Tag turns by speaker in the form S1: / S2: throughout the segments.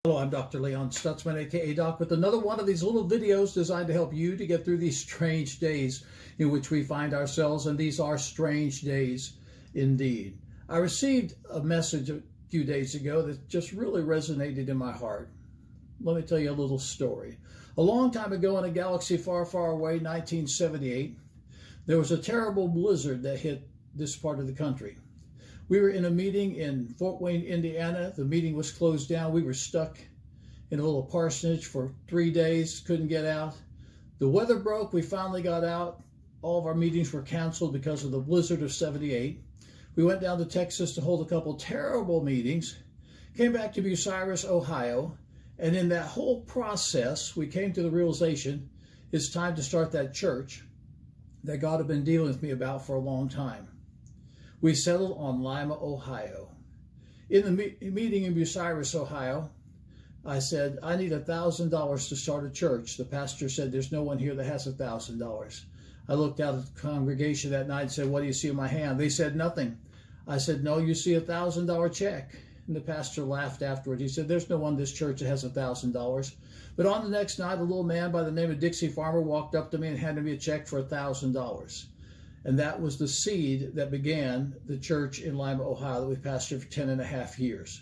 S1: Hello, I'm Dr. Leon Stutzman, aka Doc, with another one of these little videos designed to help you to get through these strange days in which we find ourselves, and these are strange days indeed. I received a message a few days ago that just really resonated in my heart. Let me tell you a little story. A long time ago in a galaxy far, far away, 1978, there was a terrible blizzard that hit this part of the country. We were in a meeting in Fort Wayne, Indiana. The meeting was closed down. We were stuck in a little parsonage for 3 days, couldn't get out. The weather broke. We finally got out. All of our meetings were canceled because of the blizzard of 78. We went down to Texas to hold a couple terrible meetings, came back to Bucyrus, Ohio, and in that whole process, we came to the realization it's time to start that church that God had been dealing with me about for a long time. We settled on Lima, Ohio. In the meeting in Bucyrus, Ohio, I said, I need $1,000 to start a church. The pastor said, there's no one here that has $1,000. I looked out at the congregation that night and said, what do you see in my hand? They said, nothing. I said, no, you see $1,000 check. And the pastor laughed afterward. He said, there's no one in this church that has $1,000. But on the next night, a little man by the name of Dixie Farmer walked up to me and handed me a check for $1,000. And that was the seed that began the church in Lima, Ohio, that we pastored for 10.5 years.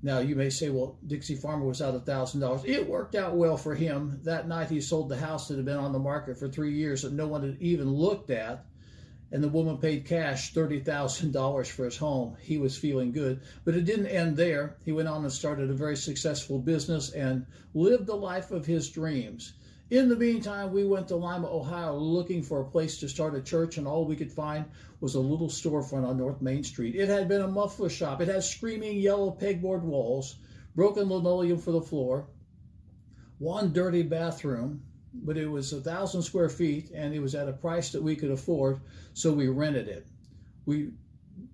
S1: Now, you may say, well, Dixie Farmer was out $1,000. It worked out well for him. That night, he sold the house that had been on the market for 3 years that no one had even looked at. And the woman paid cash $30,000 for his home. He was feeling good. But it didn't end there. He went on and started a very successful business and lived the life of his dreams. In the meantime, we went to Lima, Ohio, looking for a place to start a church, and all we could find was a little storefront on North Main Street. It had been a muffler shop. It had screaming yellow pegboard walls, broken linoleum for the floor, one dirty bathroom, but it was 1,000 square feet, and it was at a price that we could afford, so we rented it. We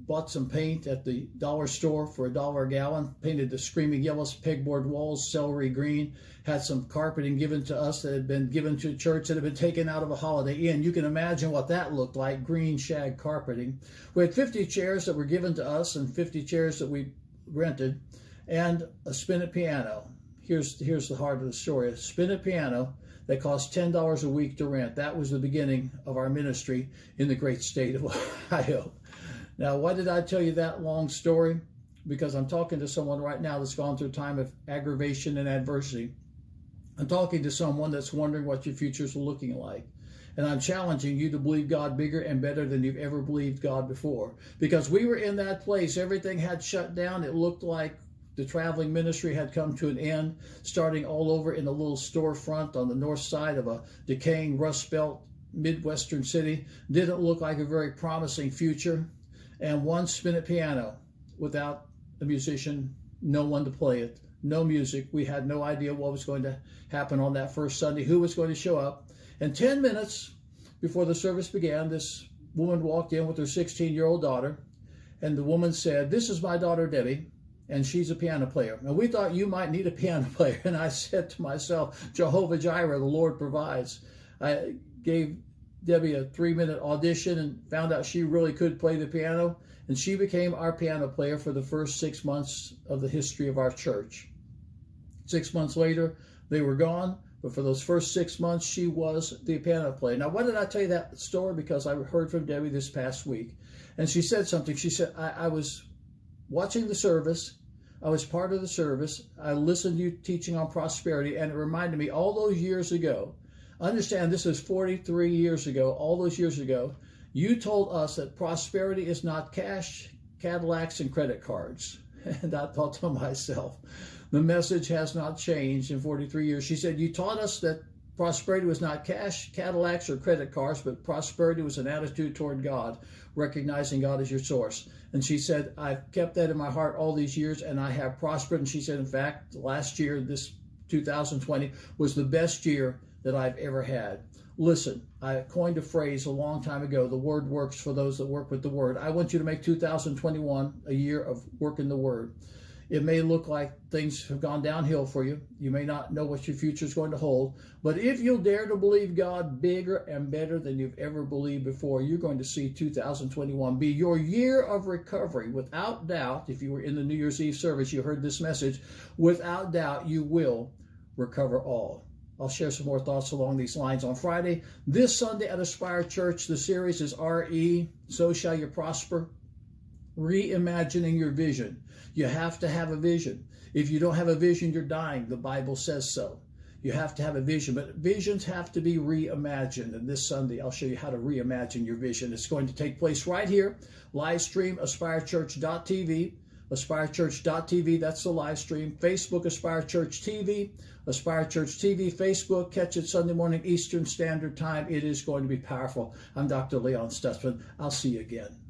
S1: bought some paint at the dollar store for $1 a gallon, painted the screaming yellow pegboard walls celery green, had some carpeting given to us that had been given to a church that had been taken out of a Holiday Inn. You can imagine what that looked like, green shag carpeting. We had 50 chairs that were given to us and 50 chairs that we rented, and a spinet piano. Here's the heart of the story. A spinet piano that cost $10 a week to rent. That was the beginning of our ministry in the great state of Ohio. Now, why did I tell you that long story? Because I'm talking to someone right now that's gone through a time of aggravation and adversity. I'm talking to someone that's wondering what your future's looking like. And I'm challenging you to believe God bigger and better than you've ever believed God before. Because we were in that place. Everything had shut down. It looked like the traveling ministry had come to an end, starting all over in a little storefront on the north side of a decaying Rust Belt Midwestern city. Didn't look like a very promising future. And one spinet piano without a musician, no one to play it, no music. We had no idea what was going to happen on that first Sunday, who was going to show up. And 10 minutes before the service began, this woman walked in with her 16-year-old daughter, and the woman said, this is my daughter, Debbie, and she's a piano player. Now, we thought you might need a piano player, and I said to myself, Jehovah Jireh, the Lord provides. I gave Debbie a 3-minute audition and found out she really could play the piano, and she became our piano player for the first 6 months of the history of our church. 6 months later, they were gone, but for those first 6 months, she was the piano player. Now, why did I tell you that story? Because I heard from Debbie this past week, and she said something. She said, I was watching the service. I was part of the service. I listened to you teaching on prosperity, and it reminded me all those years ago. Understand, this is 43 years ago, all those years ago, you told us that prosperity is not cash, Cadillacs, and credit cards. And I thought to myself, the message has not changed in 43 years. She said, you taught us that prosperity was not cash, Cadillacs, or credit cards, but prosperity was an attitude toward God, recognizing God as your source. And she said, I've kept that in my heart all these years, and I have prospered. And she said, in fact, last year, this 2020, was the best year that I've ever had. Listen, I coined a phrase a long time ago, the word works for those that work with the word. I want you to make 2021 a year of working the word. It may look like things have gone downhill for you. You may not know what your future is going to hold. But if you'll dare to believe God bigger and better than you've ever believed before, you're going to see 2021 be your year of recovery. Without doubt, if you were in the New Year's Eve service, you heard this message, without doubt, you will recover all. I'll share some more thoughts along these lines on Friday. This Sunday at Aspire Church, the series is R.E., So Shall You Prosper. Reimagining your vision. You have to have a vision. If you don't have a vision, you're dying. The Bible says so. You have to have a vision, but visions have to be reimagined. And this Sunday, I'll show you how to reimagine your vision. It's going to take place right here, live stream, aspirechurch.tv. AspireChurch.tv, that's the live stream. Facebook, Aspire Church TV. Aspire Church TV, Facebook. Catch it Sunday morning, Eastern Standard Time. It is going to be powerful. I'm Dr. Leon Stutzman. I'll see you again.